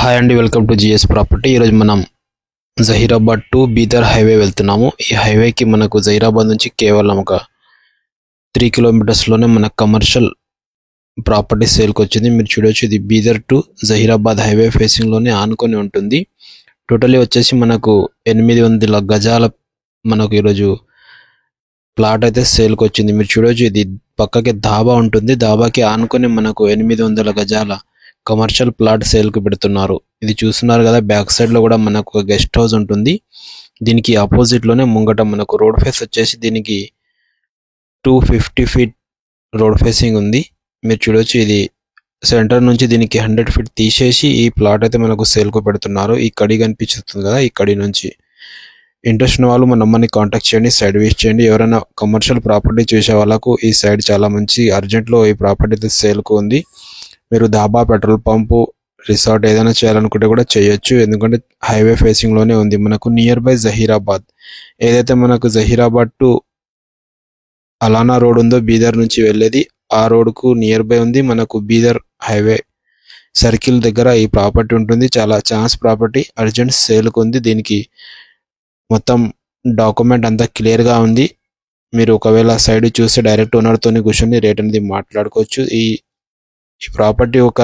Hi అండి, welcome to GS property. ఈరోజు మనం జహీరాబాద్ టు బీదర్ హైవే వెళ్తున్నాము. ఈ హైవేకి మనకు జహీరాబాద్ నుంచి కేవలం ఒక 3 కిలోమీటర్స్లోనే మన కమర్షియల్ ప్రాపర్టీ సేల్కి వచ్చింది. మీరు చూడొచ్చు, ఇది బీదర్ టు జహీరాబాద్ హైవే ఫేసింగ్లోనే ఆనుకొని ఉంటుంది. టోటలీ వచ్చేసి మనకు 800 గజాల మనకు ఈరోజు ప్లాట్ అయితే సేల్కి వచ్చింది. మీరు చూడొచ్చు, ఇది పక్కకి ధాబా ఉంటుంది. ధాబాకి ఆనుకొని మనకు 800 గజాల కమర్షియల్ ప్లాట్ సేల్కి పెడుతున్నారు. ఇది చూస్తున్నారు కదా, బ్యాక్ సైడ్ లో కూడా మనకు ఒక గెస్ట్ హౌస్ ఉంటుంది. దీనికి ఆపోజిట్ లోనే ముంగట మనకు రోడ్ ఫేస్ వచ్చేసి దీనికి 250 ఫీట్ రోడ్ ఫేసింగ్ ఉంది. మీరు చూడొచ్చు, ఇది సెంటర్ నుంచి దీనికి 100 ఫీట్ తీసేసి ఈ ప్లాట్ అయితే మనకు సేల్కు పెడుతున్నారు. ఈ కడి కనిపిస్తుంది కదా, ఈ కడి నుంచి ఇంట్రెస్ట్ ఉన్న వాళ్ళు మన నంబర్ని కాంటాక్ట్ చేయండి, సైడ్ విజిట్ చేయండి. ఎవరైనా కమర్షియల్ ప్రాపర్టీ చూసే వాళ్ళకు ఈ సైడ్ చాలా మంచి అర్జెంట్లో ఈ ప్రాపర్టీ అయితే సేల్కు ఉంది. మీరు ధాబా, పెట్రోల్ పంపు, రిసార్ట్ ఏదైనా చేయాలనుకుంటే కూడా చేయొచ్చు. ఎందుకంటే హైవే ఫేసింగ్ లోనే ఉంది. మనకు నియర్ బై జహీరాబాద్, ఏదైతే మనకు జహీరాబాద్ టు అలానా రోడ్ ఉందో బీదర్ నుంచి వెళ్ళేది, ఆ రోడ్కు నియర్ బై ఉంది. మనకు బీదర్ హైవే సర్కిల్ దగ్గర ఈ ప్రాపర్టీ ఉంటుంది. చాలా ఛాన్స్ ప్రాపర్టీ, అర్జెంట్ సేల్కు ఉంది. దీనికి మొత్తం డాక్యుమెంట్ అంతా క్లియర్గా ఉంది. మీరు ఒకవేళ సైడ్ చూస్తే డైరెక్ట్ ఓనర్తోని కూర్చొని రేట్ అనేది మాట్లాడుకోవచ్చు. ఈ ప్రాపర్టీ ఒక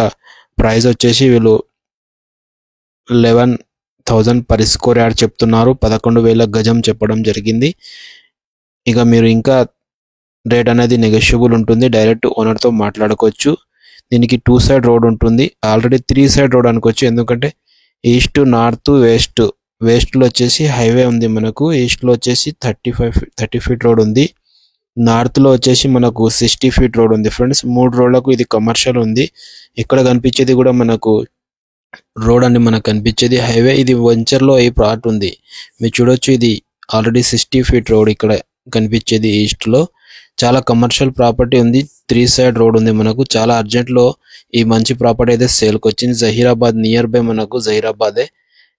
ప్రైస్ వచ్చేసి వీళ్ళు 11,000 పర్ స్క్వేర్ యార్డ్ చెప్తున్నారు. 11,000 గజం చెప్పడం జరిగింది. ఇక మీరు ఇంకా రేట్ అనేది నెగోషియబుల్ ఉంటుంది, డైరెక్ట్ ఓనర్తో మాట్లాడుకోవచ్చు. దీనికి 2 సైడ్ రోడ్ ఉంటుంది, ఆల్రెడీ 3 సైడ్ రోడ్ అనుకోవచ్చు. ఎందుకంటే ఈస్ట్, నార్త్, వెస్ట్లో వచ్చేసి హైవే ఉంది. మనకు ఈస్ట్లో వచ్చేసి 30 ఫీట్ రోడ్ ఉంది. నార్త్లో వచ్చేసి మనకు 60 ఫీట్ రోడ్ ఉంది. ఫ్రెండ్స్, 3 రోడ్లకు ఇది కమర్షియల్ ఉంది. ఇక్కడ కనిపించేది కూడా మనకు రోడ్ అని మనకు కనిపించేది హైవే. ఇది వెంచర్లో ఈ ప్లాట్ ఉంది. మీరు చూడొచ్చు, ఇది ఆల్రెడీ 60 ఫీట్ రోడ్ ఇక్కడ కనిపించేది ఈస్ట్లో. చాలా కమర్షియల్ ప్రాపర్టీ ఉంది. 3 సైడ్ రోడ్ ఉంది. మనకు చాలా అర్జెంట్లో ఈ మంచి ప్రాపర్టీ అయితే సేల్కి వచ్చింది. జహీరాబాద్ నియర్ బై మనకు జహీరాబాదే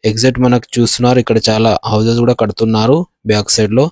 ఎగ్జాక్ట్ మనకు చూస్తున్నారు. ఇక్కడ చాలా హౌసెస్ కూడా కడుతున్నారు బ్యాక్ సైడ్ లో.